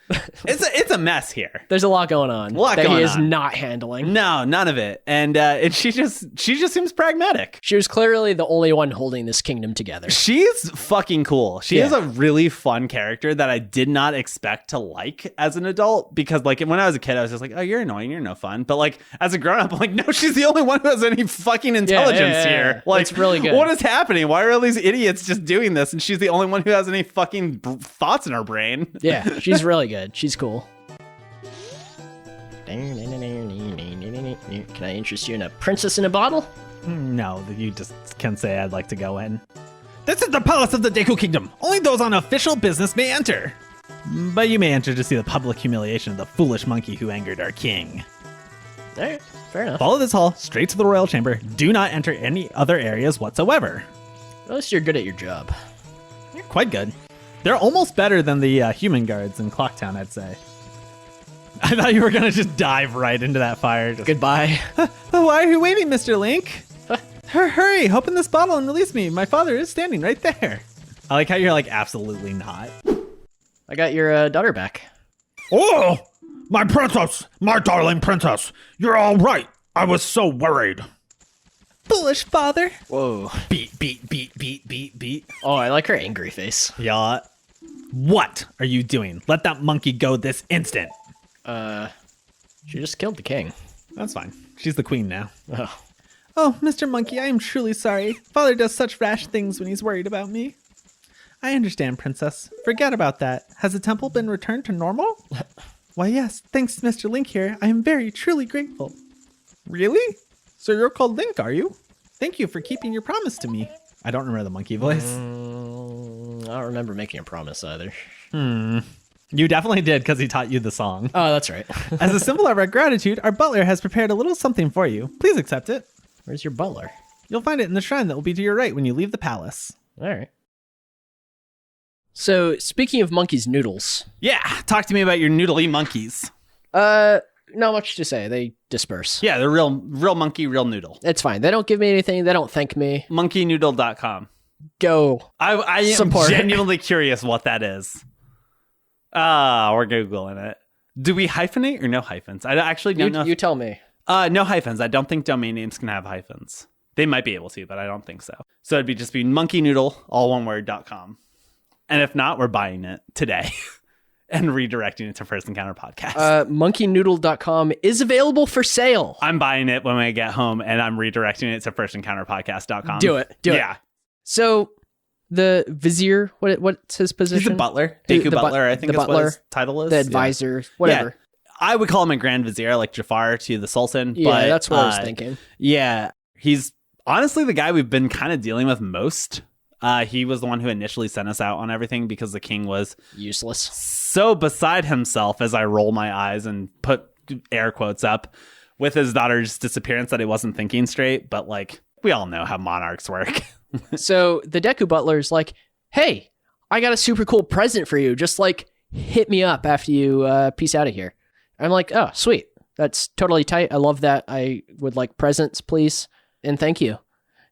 S1: It's a mess here.
S2: There's a lot going on that
S1: going
S2: he is
S1: on.
S2: not handling.
S1: No, none of it. And she just seems pragmatic.
S2: She was clearly the only one holding this kingdom together.
S1: She's fucking cool. She
S2: Yeah.
S1: is a really fun character that I did not expect to like as an adult because like when I was a kid, I was just like, oh, you're annoying. You're no fun. But like as a grown up, I'm like, no, she's the only one who has any fucking intelligence here. Like,
S2: it's really good.
S1: What is happening? Why are all these idiots just doing this? And she's the only one who has any fucking thoughts in her brain.
S2: Yeah, she's really good. She's cool. Can I interest you in a princess in a bottle?
S3: No, you just can say I'd like to go in. This is the palace of the Deku Kingdom. Only those on official business may enter. But you may enter to see the public humiliation of the foolish monkey who angered our king.
S2: All right, fair enough.
S3: Follow this hall straight to the royal chamber. Do not enter any other areas whatsoever.
S2: At least you're good at your job.
S3: You're quite good. They're almost better than the human guards in Clocktown, I'd say. I thought you were going to just dive right into that fire. Just,
S2: Goodbye.
S3: why are you waiting, Mr. Link? Hurry, open this bottle and release me. My father is standing right there. I like how you're like, absolutely not.
S2: I got your daughter back.
S4: Oh, my princess, my darling princess. You're all right. I was so worried.
S3: Foolish father.
S2: Whoa.
S3: Beat, beat, beat, beat, beat, beat.
S2: Oh, I like her angry face.
S3: Yeah. What are you doing? Let that monkey go this instant.
S2: She just killed the king.
S3: That's fine. She's the queen now.
S2: Oh.
S3: Oh, Mr. Monkey, I am truly sorry. Father does such rash things when he's worried about me. I understand, Princess. Forget about that. Has the temple been returned to normal? Why, yes. Thanks to Mr. Link here, I am very, truly grateful. Really? So you're called Link, are you? Thank you for keeping your promise to me. I don't remember the monkey voice.
S2: I don't remember making a promise either.
S3: You definitely did because he taught you the song.
S2: Oh, that's right.
S3: As a symbol of our gratitude, our butler has prepared a little something for you. Please accept it.
S2: Where's your butler?
S3: You'll find it in the shrine that will be to your right when you leave the palace.
S2: All right. So, speaking of monkeys' noodles,
S1: Yeah, talk to me about your noodly monkeys.
S2: not much to say. They disperse.
S1: Yeah, they're real monkey, real noodle.
S2: It's fine. They don't give me anything. They don't thank me.
S1: Monkeynoodle.com.
S2: Go.
S1: I am
S2: Support.
S1: genuinely curious what that is. We're Googling it. Do we hyphenate or no hyphens? I actually don't know.
S2: You tell me.
S1: No hyphens. I don't think domain names can have hyphens. They might be able to, but I don't think so. So it'd just be monkeynoodle, all one word, .com. And if not, we're buying it today and redirecting it to First Encounter Podcast.
S2: Monkeynoodle.com is available for sale.
S1: I'm buying it when I get home and I'm redirecting it to firstencounterpodcast.com.
S2: Do it. Do it.
S1: Yeah.
S2: So, the vizier, what's his position?
S1: He's the butler.
S2: The
S1: Deku Butler, I think
S2: the
S1: is what
S2: butler,
S1: his title is.
S2: the
S1: Yeah.
S2: advisor, whatever.
S1: I would call him a Grand Vizier, like Jafar to the Sultan.
S2: Yeah,
S1: but,
S2: that's what I was thinking.
S1: Yeah, he's honestly the guy we've been kind of dealing with most. He was the one who initially sent us out on everything because the king was
S2: Useless.
S1: so beside himself, as I roll my eyes and put air quotes up, with his daughter's disappearance that he wasn't thinking straight. But like, we all know how monarchs work.
S2: So the Deku butler's like, hey, I got a super cool present for you. Just like hit me up after you peace out of here. I'm like, oh, sweet. That's totally tight. I love that. I would like presents, please. And thank you.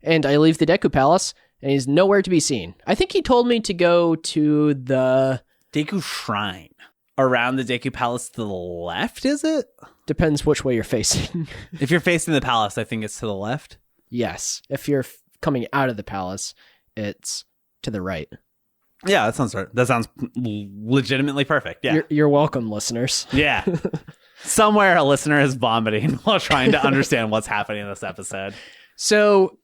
S2: And I leave the Deku Palace, and he's nowhere to be seen. I think he told me to go to the
S1: Deku Shrine. Around the Deku Palace to the left, is it?
S2: Depends which way you're facing.
S1: If you're facing the palace, I think it's to the left.
S2: Yes. If you're coming out of the palace, it's to the right.
S1: Yeah, that sounds legitimately perfect. Yeah.
S2: You're welcome, listeners.
S1: Yeah. Somewhere a listener is vomiting while trying to understand what's happening in this episode.
S2: So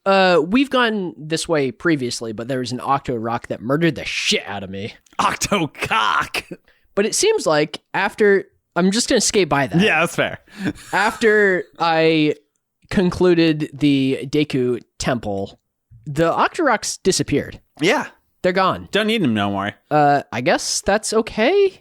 S2: we've gone this way previously, but there was an Octo Rock that murdered the shit out of me.
S1: Octo Cock.
S2: But it seems like after... I'm just going to skate by that.
S1: Yeah, that's fair.
S2: After I concluded the Deku Temple, the Octorocks disappeared.
S1: Yeah.
S2: They're gone.
S1: Don't need them no more.
S2: I guess that's okay.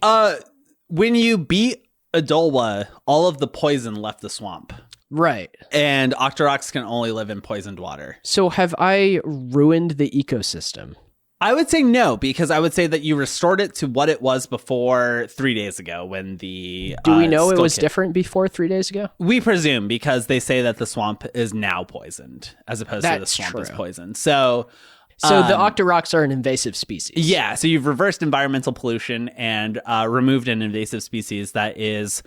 S1: When you beat Adolwa, all of the poison left the swamp.
S2: Right.
S1: And Octoroks can only live in poisoned water.
S2: So have I ruined the ecosystem?
S1: I would say no, because I would say that you restored it to what it was before 3 days ago when the...
S2: Do we know it was different before 3 days ago?
S1: We presume, because they say that the swamp is now poisoned, as opposed to the swamp is poisoned. So
S2: the Octorocks are an invasive species.
S1: Yeah, so you've reversed environmental pollution and removed an invasive species that is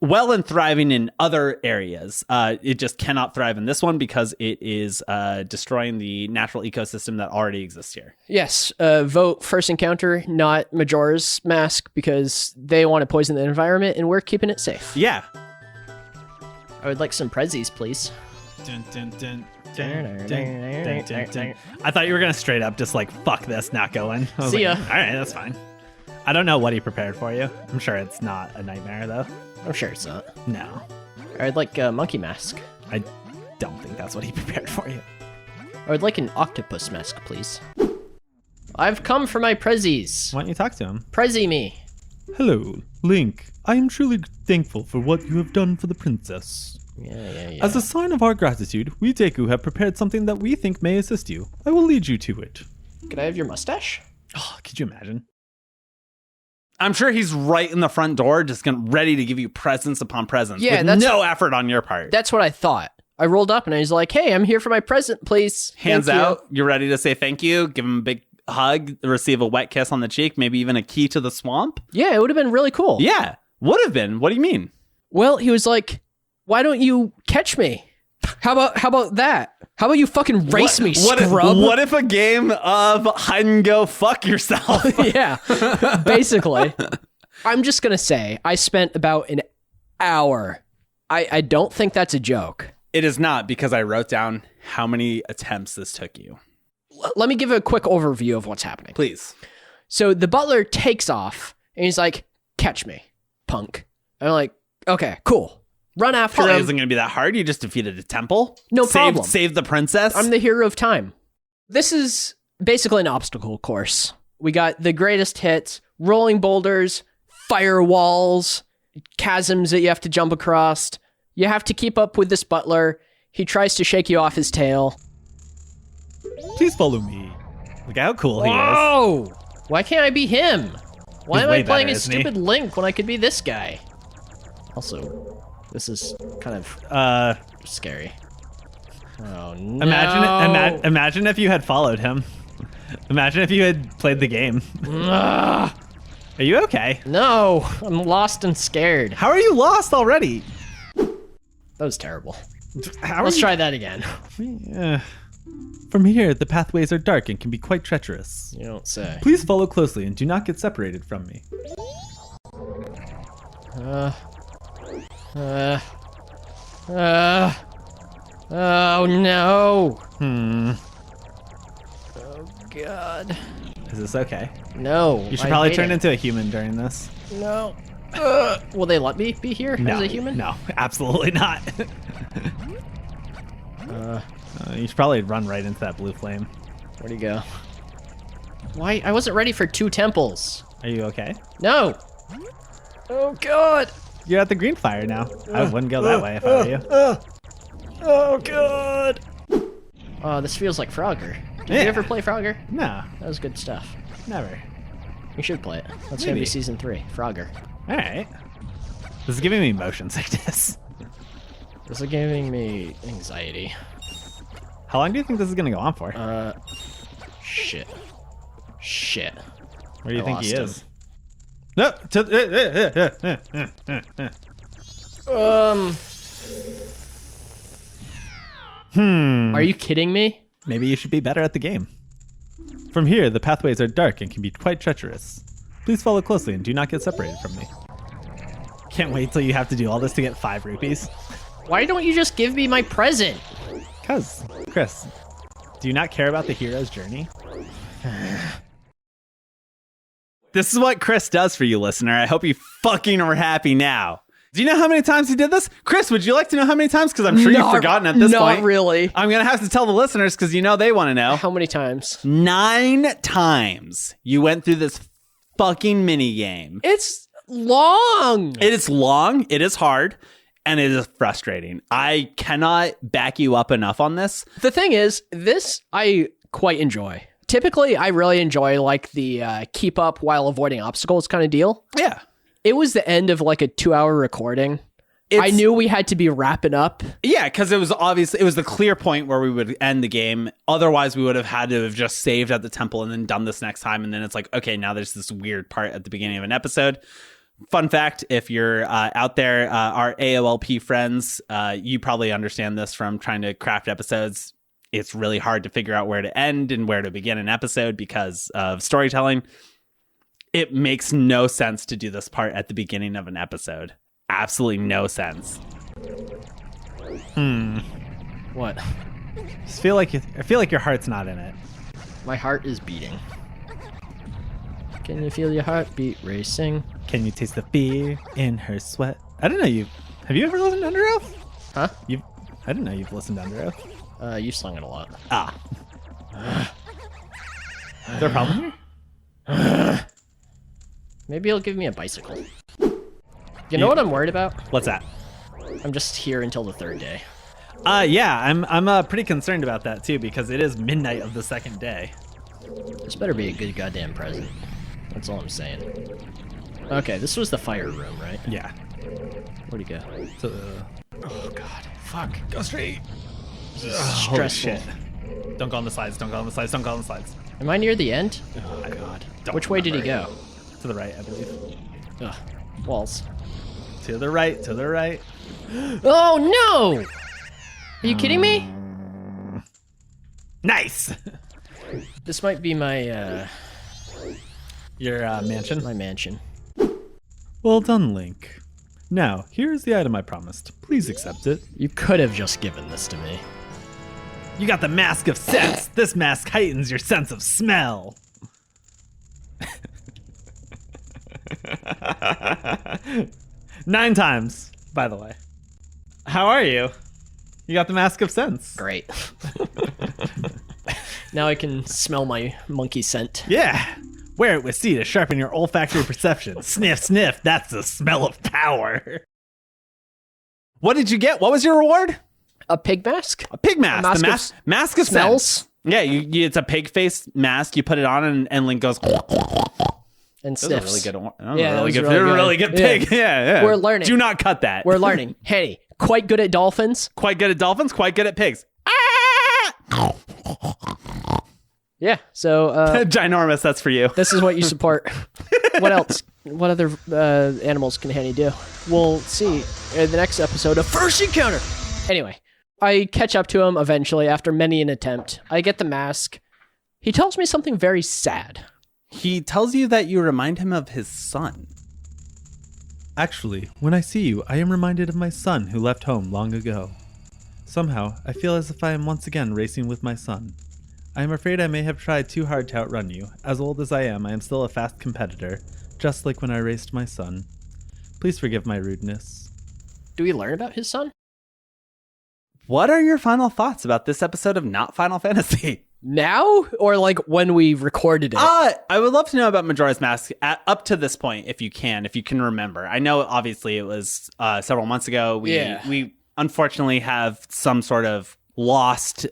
S1: well and thriving in other areas. It just cannot thrive in this one because it is destroying the natural ecosystem that already exists here.
S2: Yes, vote first encounter, not Majora's Mask, because they want to poison the environment and we're keeping it safe.
S1: Yeah.
S2: I would like some prezzies, please.
S3: Dun, dun, dun. Dun, dun, dun, dun. I thought you were gonna straight up just like fuck this, not going. I was
S2: See ya.
S3: All right, that's fine. I don't know what he prepared for you. I'm sure it's not a nightmare though.
S2: I'm sure it's not.
S3: No,
S2: I would like a monkey mask.
S3: I don't think that's what he prepared for you.
S2: I would like an octopus mask, please. I've come for my prezzies.
S3: Why don't you talk to him?
S2: Prezzy me.
S5: Hello, Link. I am truly thankful for what you have done for the princess.
S2: Yeah.
S5: As a sign of our gratitude, we Deku have prepared something that we think may assist you. I will lead you to it.
S2: Could I have your mustache?
S3: Oh, could you imagine?
S1: I'm sure he's right in the front door, just ready to give you presents upon presents.
S2: Yeah,
S1: with no effort on your part.
S2: That's what I thought. I rolled up and I was like, hey, I'm here for my present, please.
S1: Hands
S2: Thank you.
S1: out. You're ready to say thank you. Give him a big hug. Receive a wet kiss on the cheek. Maybe even a key to the swamp.
S2: Yeah, it would have been really cool.
S1: Yeah, would have been. What do you mean?
S2: Well, he was like, why don't you catch me? How about that? How about you fucking race me, scrub?
S1: What if a game of hide and go fuck yourself?
S2: Yeah, basically. I'm just going to say, I spent about an hour. I don't think that's a joke.
S1: It is not, because I wrote down how many attempts this took you.
S2: Let me give a quick overview of what's happening.
S1: Please.
S2: So the butler takes off, and he's like, catch me, punk. And I'm like, okay, cool. Run after
S1: Probably
S2: him.
S1: isn't going to be that hard. You just defeated a temple.
S2: No problem.
S1: Save the princess.
S2: I'm the hero of time. This is basically an obstacle course. We got the greatest hits, rolling boulders, firewalls, chasms that you have to jump across. You have to keep up with this butler. He tries to shake you off his tail.
S5: Please follow me.
S3: Look how cool he is.
S2: Whoa! Why can't I be him? Why
S3: He's
S2: am I
S3: way
S2: playing
S3: better,
S2: a
S3: isn't he?
S2: stupid Link when I could be this guy? Also, this is kind of scary. Oh no!
S3: Imagine if you had followed him. Imagine if you had played the game.
S2: Ugh.
S3: Are you okay?
S2: No, I'm lost and scared.
S3: How are you lost already?
S2: That was terrible.
S3: How
S2: Let's try that again.
S5: From here, the pathways are dark and can be quite treacherous.
S2: You don't say.
S5: Please follow closely and do not get separated from me.
S2: Oh no!
S3: Hmm.
S2: Oh god.
S3: Is this okay?
S2: No.
S3: You should
S2: I
S3: probably
S2: hate
S3: turn
S2: it.
S3: into a human during this.
S2: No. Will they let me be here as a human?
S1: No, absolutely not. You should probably run right into that blue flame.
S2: Where'd he go? Why? I wasn't ready for 2 temples.
S1: Are you okay?
S2: No. Oh, God.
S1: You're at the green fire now. I wouldn't go that way if I were you.
S2: Oh, God. Oh, this feels like Frogger. Did you
S1: Yeah.
S2: ever play Frogger?
S1: No,
S2: That was good stuff.
S1: never.
S2: You should play it. That's going to be
S1: Maybe.
S2: season 3. Frogger.
S1: All right. This is giving me motion sickness.
S2: This is giving me anxiety.
S1: How long do you think this is going to go on for?
S2: Shit. Shit.
S1: Where do you
S2: I
S1: think he
S2: lost
S1: is? No.
S2: Are you kidding me?
S1: Maybe you should be better at the game. From here, the pathways are dark and can be quite treacherous. Please follow closely and do not get separated from me. Can't wait till you have to do all this to get 5 rupees.
S2: Why don't you just give me my present?
S1: Cuz, Chris, do you not care about the hero's journey? This is what Chris does for you, listener. I hope you fucking are happy now. Do you know how many times he did this? Chris, would you like to know how many times? Because I'm sure you've forgotten at this point.
S2: Not really.
S1: I'm going to have to tell the listeners because you know they want to know.
S2: How many times?
S1: 9 times you went through this fucking mini game.
S2: It's long.
S1: It is long, it is hard, and it is frustrating. I cannot back you up enough on this.
S2: The thing is, this I quite enjoy. Typically, I really enjoy like the keep up while avoiding obstacles kind of deal.
S1: Yeah.
S2: It was the end of like a 2-hour recording. I knew we had to be wrapping up.
S1: Yeah, because it was the clear point where we would end the game. Otherwise, we would have had to have just saved at the temple and then done this next time. And then it's like, okay, now there's this weird part at the beginning of an episode. Fun fact, if you're out there, our AOLP friends, you probably understand this from trying to craft episodes. It's really hard to figure out where to end and where to begin an episode because of storytelling. It makes no sense to do this part at the beginning of an episode. Absolutely no sense.
S2: What?
S1: I feel like your heart's not in it.
S2: My heart is beating. Can you feel your heartbeat racing?
S1: Can you taste the fear in her sweat? I don't know. Have you ever listened to Under Oath?
S2: Huh?
S1: I didn't know you've listened to Under Oath.
S2: You sung it a lot.
S1: Ah. Is there a problem here?
S2: Maybe he'll give me a bicycle. You know what I'm worried about?
S1: What's that?
S2: I'm just here until the 3rd day.
S1: Yeah, I'm pretty concerned about that too because it is midnight of the 2nd day.
S2: This better be a good goddamn present. That's all I'm saying. Okay, this was the fire room, right?
S1: Yeah.
S2: Where'd he go?
S1: Oh god. Fuck. Go straight.
S2: Stressful.
S1: Shit. Don't go on the slides. Don't go on the slides. Don't go on the slides.
S2: Am I near the end? Oh god. Which way did he go?
S1: To the right, I believe.
S2: Ugh. Walls.
S1: To the right. To the right.
S2: Oh no! Are you kidding me?
S1: Nice.
S2: This might be my
S1: Your mansion.
S2: my mansion.
S5: Well done, Link. Now, here is the item I promised. Please accept it.
S2: You could have just given this to me.
S1: You got the mask of sense. This mask heightens your sense of smell. 9 times, by the way. How are you? You got the mask of sense.
S2: Great. Now I can smell my monkey scent.
S1: Yeah. Wear it with C to sharpen your olfactory perception. Sniff, sniff. That's the smell of power. What did you get? What was your reward?
S2: A pig mask?
S1: A pig mask.
S2: A
S1: The mask of
S2: smells?
S1: sense. Yeah, it's a pig face mask. You put it on and Link goes.
S2: And
S1: That was a
S2: sniffs.
S1: really good one.
S2: Yeah, that was really
S1: They're a
S2: good.
S1: really good pig. Yeah.
S2: We're learning.
S1: Do not cut that.
S2: We're learning. Hey, quite good at dolphins.
S1: Quite good at dolphins, quite good at pigs.
S2: Yeah, so
S1: Ginormous, that's for you.
S2: this is what you support. What else? What other animals can Henny do? We'll see in the next episode of First Encounter. Anyway, I catch up to him eventually after many an attempt. I get the mask. He tells me something very sad.
S1: He tells you that you remind him of his son.
S5: Actually, when I see you, I am reminded of my son who left home long ago. Somehow, I feel as if I am once again racing with my son. I am afraid I may have tried too hard to outrun you. As old as I am still a fast competitor, just like when I raced my son. Please forgive my rudeness.
S2: Do we learn about his son?
S1: What are your final thoughts about this episode of Not Final Fantasy?
S2: Now? Or like when we recorded it?
S1: I would love to know about Majora's Mask up to this point, if you can remember. I know obviously it was several months ago. We unfortunately have some sort of lost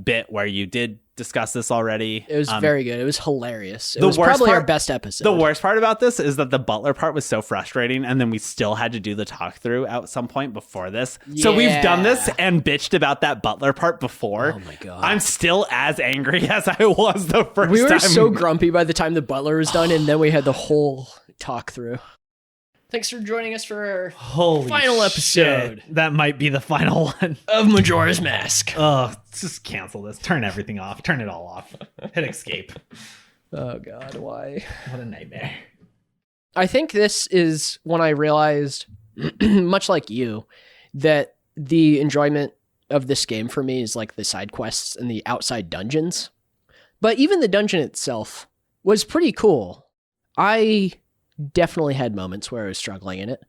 S1: bit where you did discuss this already.
S2: It was very good. It was hilarious. It was probably our best episode.
S1: The worst part about this is that the butler part was so frustrating, and then we still had to do the talk through at some point before this. Yeah. So we've done this and bitched about that butler part before.
S2: Oh my God.
S1: I'm still as angry as I was the first time.
S2: We were so grumpy by the time the butler was done, and then we had the whole talk through. Thanks for joining us for our final episode.
S3: That might be the final one
S2: of Majora's Mask.
S3: Oh, just cancel this. Turn everything off. Turn it all off. Hit escape.
S2: Oh God, why?
S3: What a nightmare.
S2: I think this is when I realized, much like you, that the enjoyment of this game for me is like the side quests and the outside dungeons. But even the dungeon itself was pretty cool. I definitely had moments where I was struggling in it.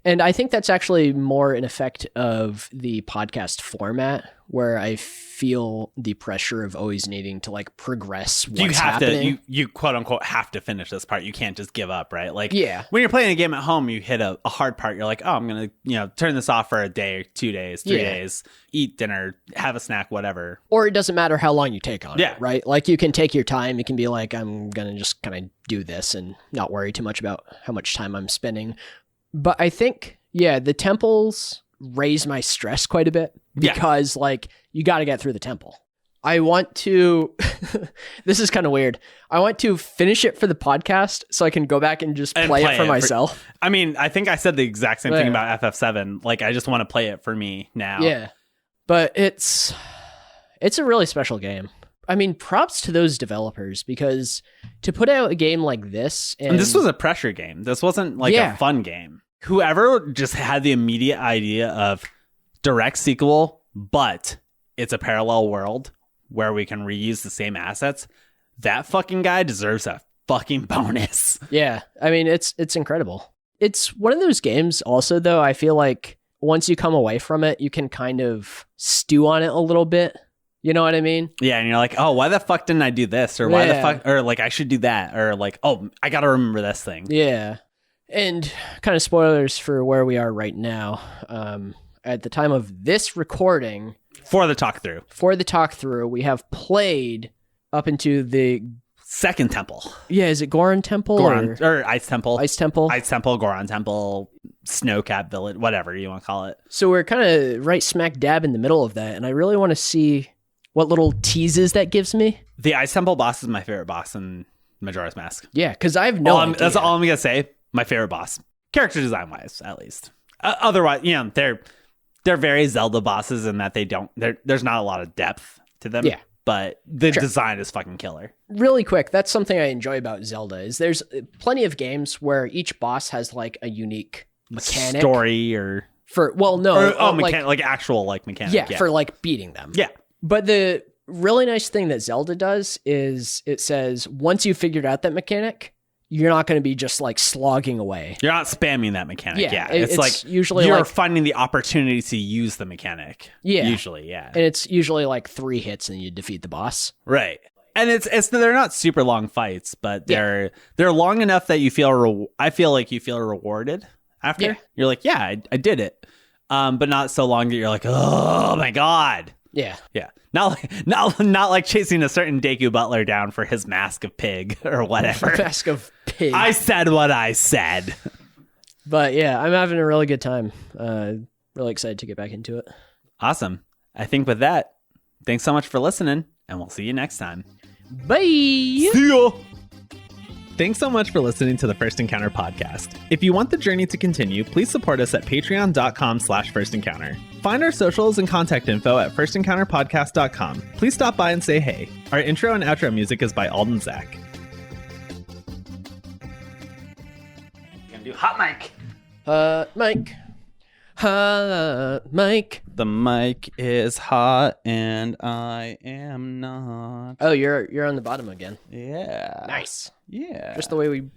S2: And I think that's actually more an effect of the podcast format, where I feel the pressure of always needing to like progress what's happening.
S1: You quote unquote have to finish this part. You can't just give up, right? Like,
S2: yeah.
S1: When you're playing a game at home, you hit a hard part. You're like, oh, I'm going to, turn this off for a day, 2 days, 3 days, eat dinner, have a snack, whatever.
S2: Or it doesn't matter how long you take on it, right? Like you can take your time. You can be like, I'm going to just kind of do this and not worry too much about how much time I'm spending. But I think, the temples raise my stress quite a bit because like you got to get through the temple. I want to, this is kind of weird. I want to finish it for the podcast so I can go back and just play it for myself.
S1: I think I said the exact same thing about FF7. Like, I just want to play it for me now.
S2: Yeah. But it's a really special game. I mean, props to those developers, because to put out a game like this.
S1: And this was a pressure game. This wasn't like a fun game. Whoever just had the immediate idea of direct sequel, but it's a parallel world where we can reuse the same assets, that fucking guy deserves a fucking bonus.
S2: Yeah. I mean, it's incredible. It's one of those games also, though, I feel like once you come away from it, you can kind of stew on it a little bit. You know what I mean?
S1: Yeah, and you're like, oh, why the fuck didn't I do this? Or why the fuck, or like, I should do that. Or like, oh, I gotta remember this thing.
S2: Yeah. And kind of spoilers for where we are right now. At the time of this recording,
S1: For the talk through,
S2: we have played up into the
S1: second temple.
S2: Yeah, is it Goron Temple?
S1: Or Ice Temple.
S2: Ice Temple.
S1: Ice Temple, Goron Temple, Snowcap Village, whatever you want to call it.
S2: So we're kind of right smack dab in the middle of that, and I really want to see what little teases that gives me.
S1: The Ice Temple boss is my favorite boss in Majora's Mask.
S2: Yeah, because I have no idea.
S1: That's all I'm going to say. My favorite boss. Character design-wise, at least. Otherwise, they're very Zelda bosses in that there's not a lot of depth to them. Yeah. But the design is fucking killer.
S2: Really quick, that's something I enjoy about Zelda, is there's plenty of games where each boss has like a unique mechanic.
S1: Story or...
S2: like
S1: actual like mechanic.
S2: Yeah, for like beating them.
S1: Yeah.
S2: But the really nice thing that Zelda does is it says, once you've figured out that mechanic, you're not going to be just like slogging away.
S1: You're not spamming that mechanic. Yeah.
S2: It's like usually
S1: you're finding the opportunity to use the mechanic.
S2: Yeah.
S1: Usually, yeah.
S2: And it's usually like 3 hits and you defeat the boss.
S1: Right. And they're not super long fights, but they're long enough that you feel I feel like you feel rewarded after. Yeah. You're like, yeah, I did it. But not so long that you're like, oh my God.
S2: Yeah.
S1: Yeah. Not like chasing a certain Deku butler down for his mask of pig or whatever.
S2: Mask of pig.
S1: I said what I said.
S2: But yeah, I'm having a really good time. Really excited to get back into it.
S1: Awesome. I think with that, thanks so much for listening, and we'll see you next time.
S2: Bye.
S1: See ya.
S3: Thanks so much for listening to the First Encounter podcast. If you want the journey to continue, please support us at patreon.com/firstencounter. Find our socials and contact info at firstencounterpodcast.com. Please stop by and say hey. Our intro and outro music is by Alden Zach.
S1: Gonna do hot mic.
S2: Mike. Hot mic.
S1: The mic is hot and I am not.
S2: Oh, you're on the bottom again.
S1: Yeah.
S2: Nice.
S1: Yeah.
S2: Just the way we both